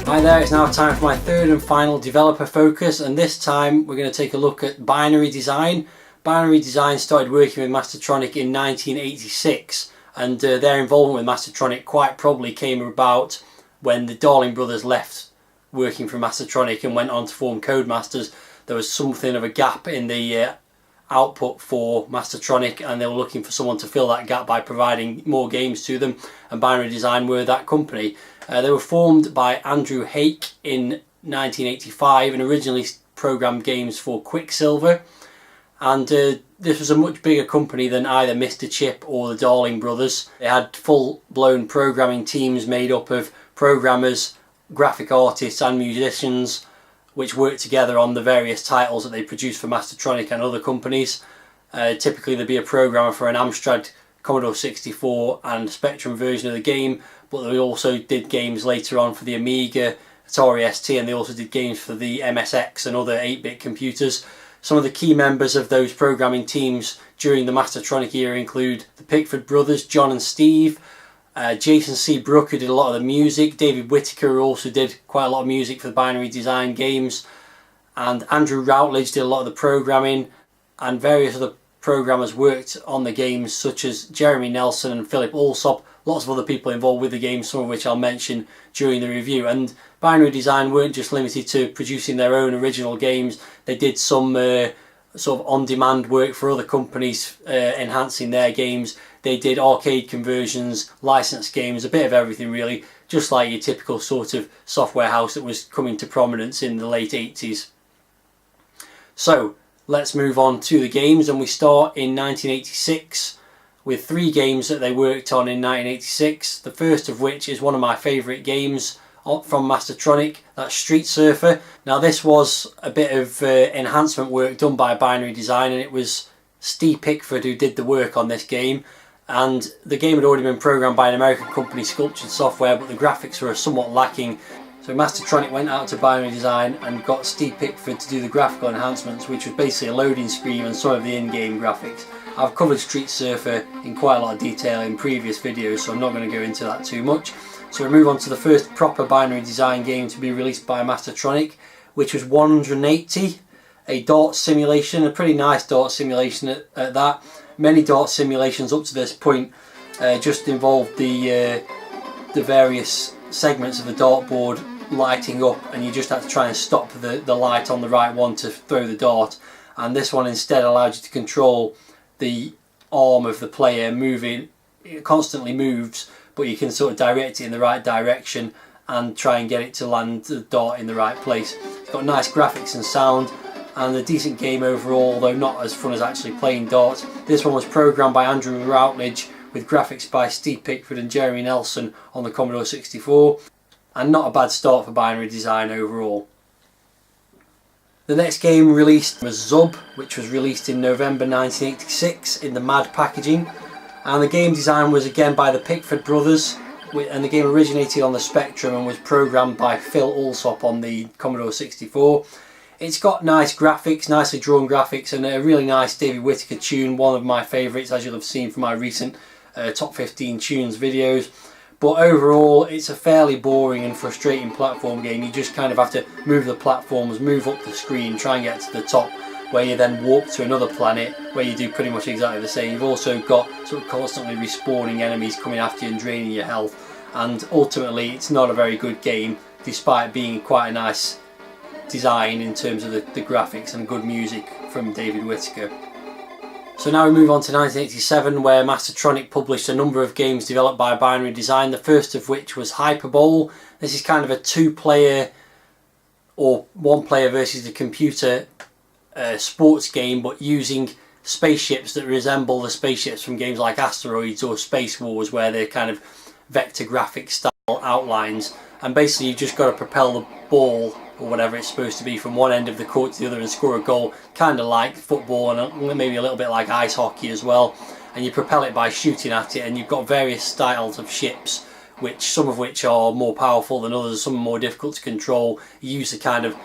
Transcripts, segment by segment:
Hi there, it's now time for my third and final developer focus, and this time we're going to take a look at Binary Design. Binary Design started working with Mastertronic in 1986, and their involvement with Mastertronic quite probably came about when the Darling brothers left working for Mastertronic and went on to form Codemasters. There was something of a gap in the output for Mastertronic, and they were looking for someone to fill that gap by providing more games to them, and Binary Design were that company. They were formed by Andrew Hake in 1985 and originally programmed games for Quicksilver, and this was a much bigger company than either Mr. Chip or the Darling brothers. They had full-blown programming teams made up of programmers, graphic artists and musicians, which worked together on the various titles that they produced for Mastertronic and other companies. Typically there'd be a programmer for an Amstrad, Commodore 64 and Spectrum version of the game, but they also did games later on for the Amiga, Atari ST, and they also did games for the MSX and other 8-bit computers. Some of the key members of those programming teams during the Mastertronic era include the Pickford brothers, John and Steve, Jason C. Brooke, who did a lot of the music, David Whittaker, who also did quite a lot of music for the Binary Design games, and Andrew Routledge did a lot of the programming, and various other programmers worked on the games such as Jeremy Nelson and Philip Alsop. Lots of other people involved with the game, some of which I'll mention during the review. And Binary Design weren't just limited to producing their own original games. They did some sort of on-demand work for other companies, enhancing their games. They did arcade conversions, licensed games, a bit of everything really, just like your typical sort of software house that was coming to prominence in the late 80s. So let's move on to the games, and we start in 1986 with 3 games that they worked on in 1986. The first of which is one of my favourite games from Mastertronic, that's Street Surfer. Now this was a bit of enhancement work done by Binary Design, and it was Steve Pickford who did the work on this game. And the game had already been programmed by an American company, Sculptured Software, but the graphics were somewhat lacking. So Mastertronic went out to Binary Design and got Steve Pickford to do the graphical enhancements, which was basically a loading screen and some of the in-game graphics. I've covered Street Surfer in quite a lot of detail in previous videos, so I'm not going to go into that too much. So we move on to the first proper Binary Design game to be released by Mastertronic, which was 180, a dart simulation, a pretty nice dart simulation at that. Many dart simulations up to this point just involved the various segments of the dartboard lighting up, and you just had to try and stop the light on the right one to throw the dart. And this one instead allowed you to control the arm of the player moving. It constantly moves, but you can sort of direct it in the right direction and try and get it to land the dart in the right place. It's got nice graphics and sound, and a decent game overall, although not as fun as actually playing darts. This one was programmed by Andrew Routledge with graphics by Steve Pickford and Jeremy Nelson on the Commodore 64, and not a bad start for Binary Design overall. The next game released was Zub, which was released in November 1986 in the MAD packaging, and the game design was again by the Pickford brothers, and the game originated on the Spectrum and was programmed by Phil Alsop on the Commodore 64. It's got nice graphics, nicely drawn graphics, and a really nice David Whittaker tune, one of my favourites, as you'll have seen from my recent Top 15 Tunes videos. But overall, it's a fairly boring and frustrating platform game. You just kind of have to move the platforms, move up the screen, try and get to the top, where you then walk to another planet where you do pretty much exactly the same. You've also got sort of constantly respawning enemies coming after you and draining your health. And ultimately, it's not a very good game, despite being quite a nice design in terms of the graphics and good music from David Whittaker. So now we move on to 1987, where Mastertronic published a number of games developed by Binary Design, the first of which was Hyperbole. This is kind of a 2-player or 1-player versus the computer sports game, but using spaceships that resemble the spaceships from games like Asteroids or Space Wars, where they're kind of vector graphic style outlines, and basically you've just got to propel the ball or whatever it's supposed to be from one end of the court to the other and score a goal, kind of like football and maybe a little bit like ice hockey as well. And you propel it by shooting at it, and you've got various styles of ships, some of which are more powerful than others, some are more difficult to control. You use the kind of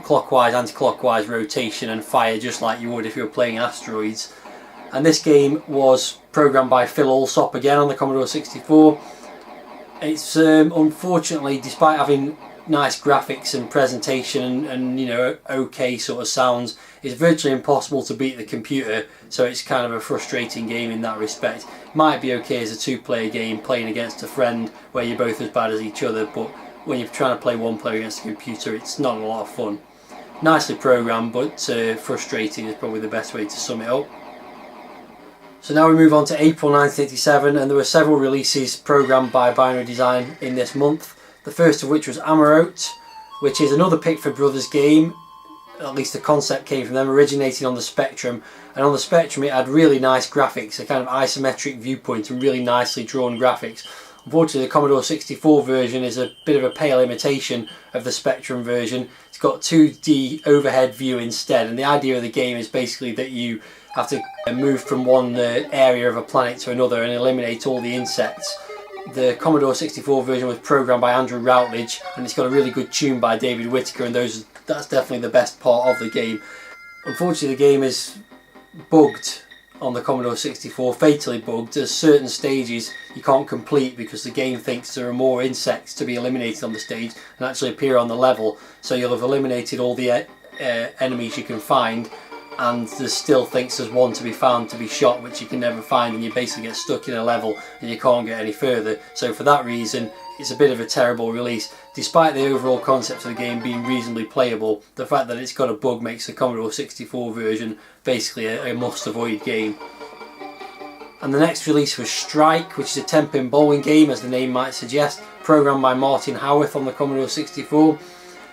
clockwise, anti-clockwise rotation and fire just like you would if you were playing Asteroids. And this game was programmed by Phil Alsop again on the Commodore 64. It's unfortunately, despite having nice graphics and presentation and you know, okay sort of sounds, it's virtually impossible to beat the computer, so it's kind of a frustrating game in that respect. Might be okay as a two-player game playing against a friend where you're both as bad as each other, but when you're trying to play one player against a computer, it's not a lot of fun. Nicely programmed, but frustrating is probably the best way to sum it up. So now we move on to April 1987, and there were several releases programmed by Binary Design in this month. The first of which was Amarote, which is another Pickford Brothers game. At least the concept came from them, originating on the Spectrum. And on the Spectrum it had really nice graphics, a kind of isometric viewpoint and really nicely drawn graphics. Unfortunately the Commodore 64 version is a bit of a pale imitation of the Spectrum version. It's got 2D overhead view instead, and the idea of the game is basically that you have to move from one area of a planet to another and eliminate all the insects. The Commodore 64 version was programmed by Andrew Routledge, and it's got a really good tune by David Whittaker, and that's definitely the best part of the game. Unfortunately the game is bugged on the Commodore 64, fatally bugged. There's certain stages you can't complete because the game thinks there are more insects to be eliminated on the stage and actually appear on the level, so you'll have eliminated all the enemies you can find, and there still thinks there's one to be found to be shot which you can never find, and you basically get stuck in a level and you can't get any further. So for that reason it's a bit of a terrible release. Despite the overall concept of the game being reasonably playable, the fact that it's got a bug makes the Commodore 64 version basically a must avoid game. And the next release was Strike, which is a 10-pin bowling game, as the name might suggest, programmed by Martin Howarth on the Commodore 64.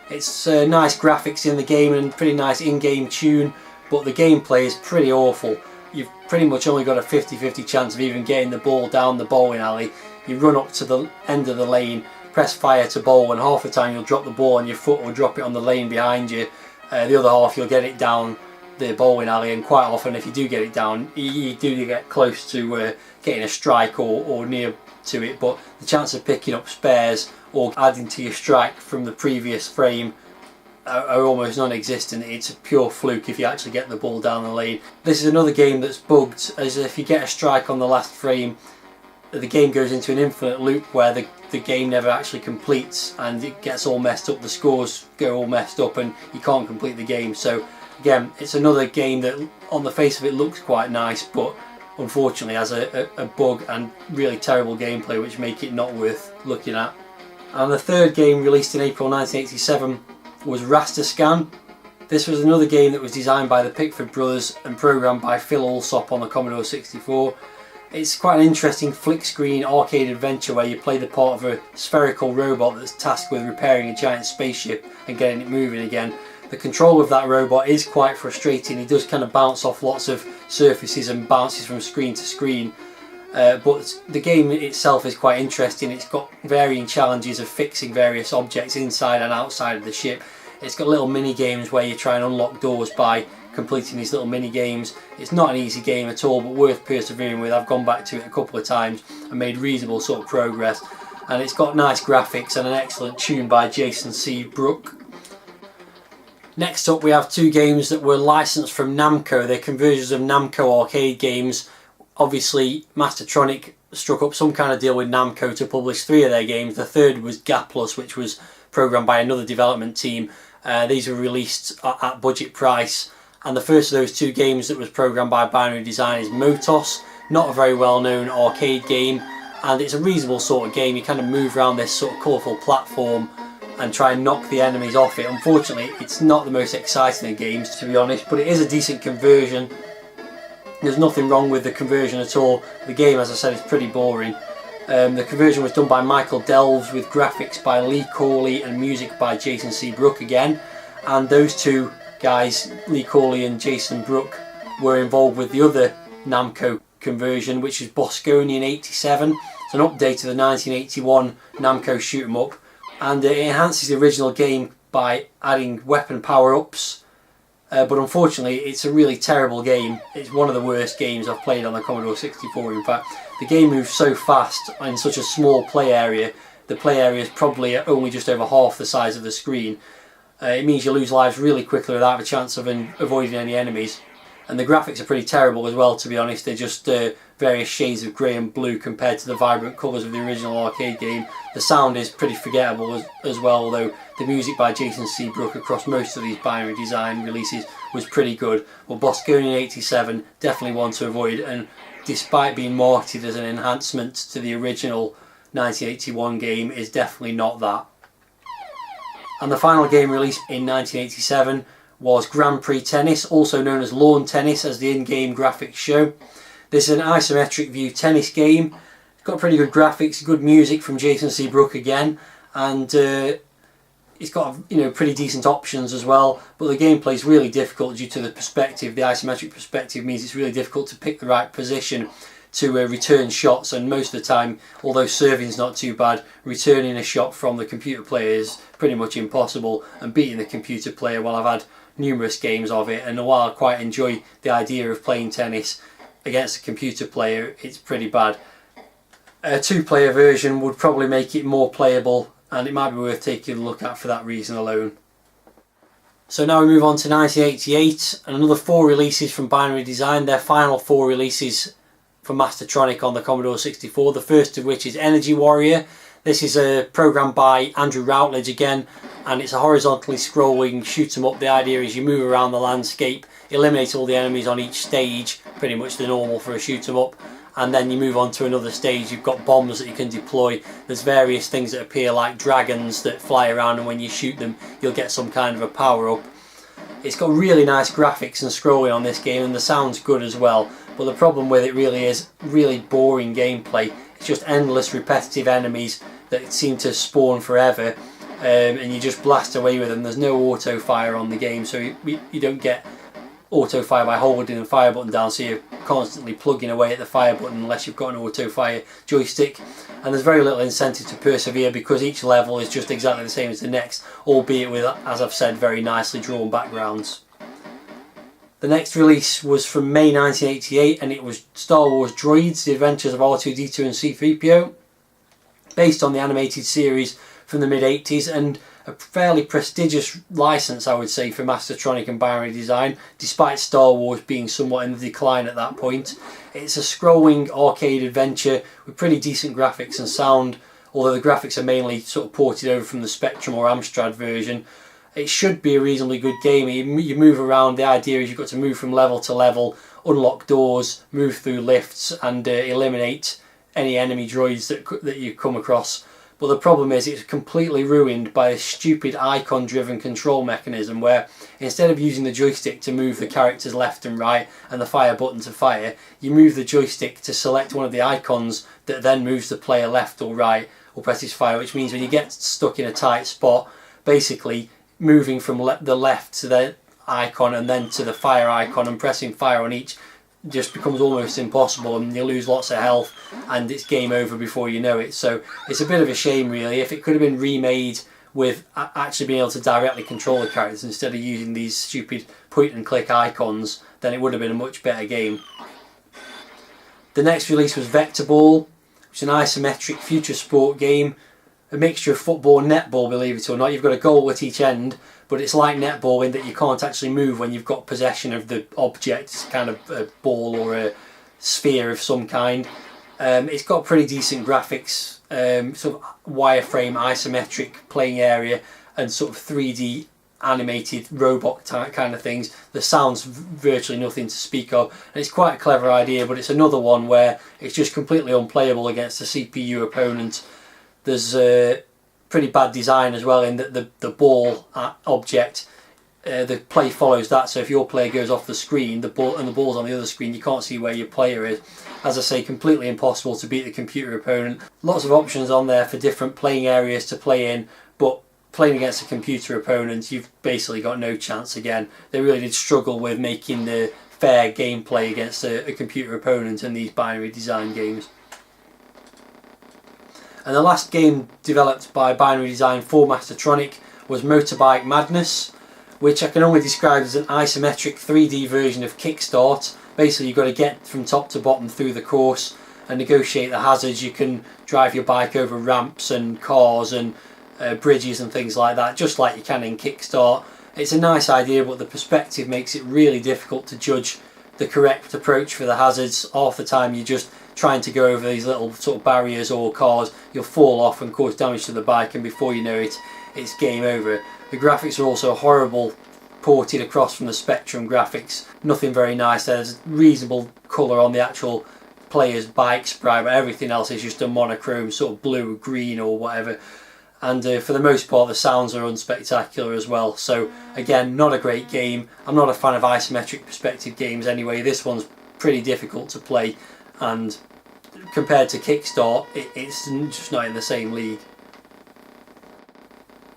It's nice graphics in the game and pretty nice in-game tune, but the gameplay is pretty awful. You've pretty much only got a 50-50 chance of even getting the ball down the bowling alley. You run up to the end of the lane, press fire to bowl, and half the time you'll drop the ball on your foot or drop it on the lane behind you. The other half you'll get it down the bowling alley, and quite often if you do get it down, you do get close to getting a strike or near to it, but the chance of picking up spares or adding to your strike from the previous frame are almost non-existent. It's a pure fluke if you actually get the ball down the lane. This is another game that's bugged, as if you get a strike on the last frame, the game goes into an infinite loop where the game never actually completes and it gets all messed up, the scores go all messed up and you can't complete the game. So again, it's another game that on the face of it looks quite nice, but unfortunately has a bug and really terrible gameplay which make it not worth looking at. And the third game released in April 1987 was Rastascan. This was another game that was designed by the Pickford Brothers and programmed by Phil Alsop on the Commodore 64. It's quite an interesting flick screen arcade adventure where you play the part of a spherical robot that's tasked with repairing a giant spaceship and getting it moving again. The control of that robot is quite frustrating. He does kind of bounce off lots of surfaces and bounces from screen to screen. But the game itself is quite interesting. It's got varying challenges of fixing various objects inside and outside of the ship. It's got little mini games where you try and unlock doors by completing these little mini games. It's not an easy game at all, but worth persevering with. I've gone back to it a couple of times and made reasonable sort of progress, and it's got nice graphics and an excellent tune by Jason C. Brook. Next up we have two games that were licensed from Namco. They're conversions of Namco arcade games. Obviously Mastertronic struck up some kind of deal with Namco to publish 3 of their games. The third was Gaplus, which was programmed by another development team. These were released at budget price, and the first of those 2 games that was programmed by Binary Design is Motos. Not a very well known arcade game, and it's a reasonable sort of game. You kind of move around this sort of colourful platform and try and knock the enemies off it. Unfortunately it's not the most exciting of games, to be honest, but it is a decent conversion. There's nothing wrong with the conversion at all. The game, as I said, is pretty boring. The conversion was done by Michael Delves with graphics by Lee Corley and music by Jason C. Brook again. And those 2 guys, Lee Corley and Jason Brook, were involved with the other Namco conversion, which is Bosconian 87. It's an update of the 1981 Namco shoot 'em up, and it enhances the original game by adding weapon power-ups. But unfortunately it's a really terrible game. It's one of the worst games I've played on the Commodore 64. In fact, the game moves so fast in such a small play area. The play area is probably only just over half the size of the screen. It means you lose lives really quickly without a chance of avoiding any enemies. And the graphics are pretty terrible as well, to be honest. They're just various shades of grey and blue compared to the vibrant colours of the original arcade game. The sound is pretty forgettable as well, although the music by Jason Seabrook across most of these Binary Design releases was pretty good. But Bosconian 87, definitely one to avoid, and despite being marketed as an enhancement to the original 1981 game, is definitely not that. And the final game released in 1987 was Grand Prix Tennis, also known as Lawn Tennis as the in-game graphics show. This is an isometric view tennis game. It's got pretty good graphics, good music from Jason Seabrook again, and it's got pretty decent options as well. But the gameplay is really difficult due to the perspective. The isometric perspective means it's really difficult to pick the right position to return shots, and most of the time, although serving's not too bad, returning a shot from the computer player is pretty much impossible, and beating the computer player, well, I've had numerous games of it, and while I quite enjoy the idea of playing tennis against a computer player, it's pretty bad. A two-player version would probably make it more playable, and it might be worth taking a look at for that reason alone. So now we move on to 1988, and another 4 releases from Binary Design, their final 4 releases for Mastertronic on the Commodore 64, the first of which is Energy Warrior. This is a program by Andrew Routledge again, and it's a horizontally scrolling shoot 'em up. The idea is you move around the landscape, eliminate all the enemies on each stage, pretty much the normal for a shoot 'em up, and then you move on to another stage. You've got bombs that you can deploy. There's various things that appear like dragons that fly around, and when you shoot them you'll get some kind of a power up. It's got really nice graphics and scrolling on this game, and the sound's good as well, but the problem with it really is really boring gameplay. It's just endless repetitive enemies that seem to spawn forever, and you just blast away with them. There's no auto fire on the game, so you don't get auto fire by holding the fire button down, so you're constantly plugging away at the fire button unless you've got an auto fire joystick. And there's very little incentive to persevere because each level is just exactly the same as the next, albeit with, as I've said, very nicely drawn backgrounds. The next release was from May 1988, and it was Star Wars Droids, The Adventures of R2-D2 and C-3PO, based on the animated series from the mid-80s, and a fairly prestigious license, I would say, for Mastertronic and Binary Design, despite Star Wars being somewhat in the decline at that point. It's a scrolling arcade adventure with pretty decent graphics and sound, although the graphics are mainly sort of ported over from the Spectrum or Amstrad version. It should be a reasonably good game. You move around. The idea is you've got to move from level to level, unlock doors, move through lifts, and eliminate any enemy droids that you come across. But the problem is it's completely ruined by a stupid icon-driven control mechanism where instead of using the joystick to move the characters left and right and the fire button to fire, you move the joystick to select one of the icons that then moves the player left or right or presses fire, which means when you get stuck in a tight spot, basically moving from the left to the icon and then to the fire icon and pressing fire on each just becomes almost impossible, and you lose lots of health and it's game over before you know it. So it's a bit of a shame really. If it could have been remade with actually being able to directly control the characters instead of using these stupid point and click icons, then it would have been a much better game. The next release was Vector Ball, which is an isometric future sport game, a mixture of football and netball, believe it or not. You've got a goal at each end, but it's like netball in that you can't actually move when you've got possession of the object. It's kind of a ball or a sphere of some kind. It's got pretty decent graphics, sort of wireframe isometric playing area and sort of 3D animated robot type kind of things. The sound's virtually nothing to speak of, and it's quite a clever idea, but it's another one where it's just completely unplayable against a CPU opponent. There's pretty bad design as well in that the ball object, the play follows that, so if your player goes off the screen, the ball's on the other screen, you can't see where your player is. As I say, completely impossible to beat the computer opponent. Lots of options on there for different playing areas to play in, but playing against a computer opponent, you've basically got no chance again. They really did struggle with making the fair gameplay against a computer opponent in these Binary Design games. And the last game developed by Binary Design for Mastertronic was Motorbike Madness, which I can only describe as an isometric 3D version of Kickstart. Basically you've got to get from top to bottom through the course and negotiate the hazards. You can drive your bike over ramps and cars and bridges and things like that, just like you can in Kickstart. It's a nice idea, but the perspective makes it really difficult to judge the correct approach for the hazards. Half the time you're just trying to go over these little sort of barriers or cars, you'll fall off and cause damage to the bike, and before you know it, it's game over. The graphics are also horrible, ported across from the Spectrum graphics. Nothing very nice. There's reasonable colour on the actual player's bike sprite, but everything else is just a monochrome sort of blue, green or whatever. And for the most part the sounds are unspectacular as well. So again, not a great game. I'm not a fan of isometric perspective games anyway. This one's pretty difficult to play, and compared to Kickstart, it's just not in the same league.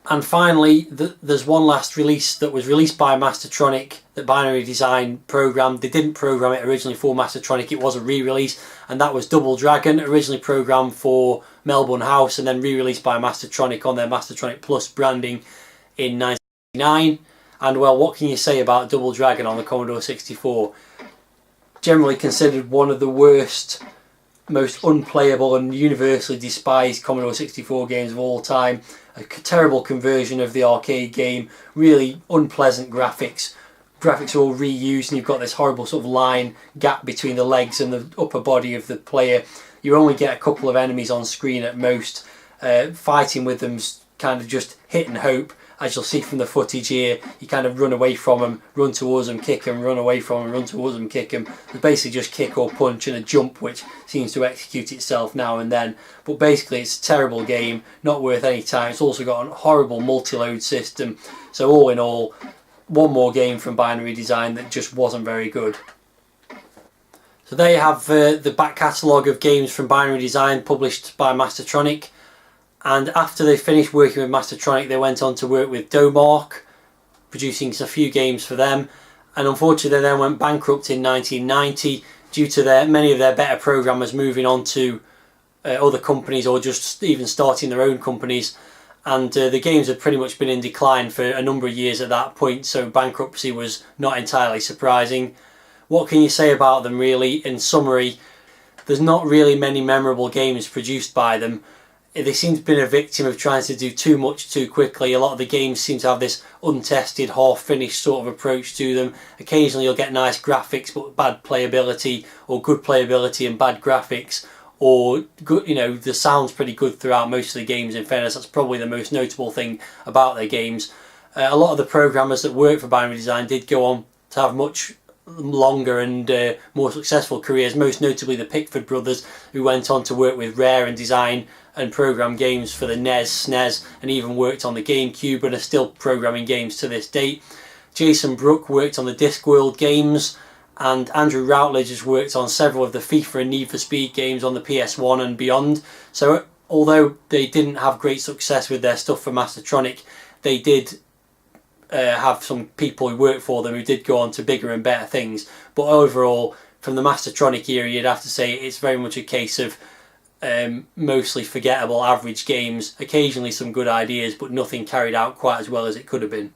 And finally, there's one last release that was released by Mastertronic that Binary Design programmed. They didn't program it originally for Mastertronic, it was a re-release, and that was Double Dragon, originally programmed for Melbourne House and then re-released by Mastertronic on their Mastertronic Plus branding in 1999. And well, what can you say about Double Dragon on the Commodore 64? Generally considered one of the worst, most unplayable and universally despised Commodore 64 games of all time. A terrible conversion of the arcade game, really unpleasant graphics. Graphics are all reused, and you've got this horrible sort of line gap between the legs and the upper body of the player. You only get a couple of enemies on screen at most. Fighting with them's kind of just hit and hope. As you'll see from the footage here, you kind of run away from them, run towards them, kick them, run away from them, run towards them, kick them. It's basically just kick or punch and a jump which seems to execute itself now and then. But basically it's a terrible game, not worth any time. It's also got a horrible multi-load system. So all in all, one more game from Binary Design that just wasn't very good. So there you have the back catalogue of games from Binary Design published by Mastertronic. And after they finished working with Mastertronic, they went on to work with Domark, producing a few games for them. And unfortunately, they then went bankrupt in 1990 due to many of their better programmers moving on to other companies or just even starting their own companies. And the games had pretty much been in decline for a number of years at that point, so bankruptcy was not entirely surprising. What can you say about them really? In summary, there's not really many memorable games produced by them. They seem to have been a victim of trying to do too much too quickly. A lot of the games seem to have this untested, half-finished sort of approach to them. Occasionally you'll get nice graphics but bad playability, or good playability and bad graphics, or good, the sound's pretty good throughout most of the games. In fairness, that's probably the most notable thing about their games. A lot of the programmers that worked for Binary Design did go on to have much longer and more successful careers, most notably the Pickford brothers, who went on to work with Rare and design and program games for the NES, SNES, and even worked on the GameCube and are still programming games to this date. Jason Brook worked on the Discworld games, and Andrew Routledge has worked on several of the FIFA and Need for Speed games on the PS1 and beyond. So although they didn't have great success with their stuff for Mastertronic, they did have some people who worked for them who did go on to bigger and better things. But overall, from the Mastertronic era, you'd have to say it's very much a case of mostly forgettable average games, occasionally some good ideas, but nothing carried out quite as well as it could have been.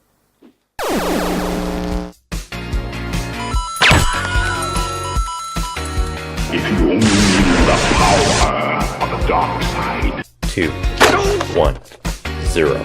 If you only knew the power of the dark side. 2, 1, 0.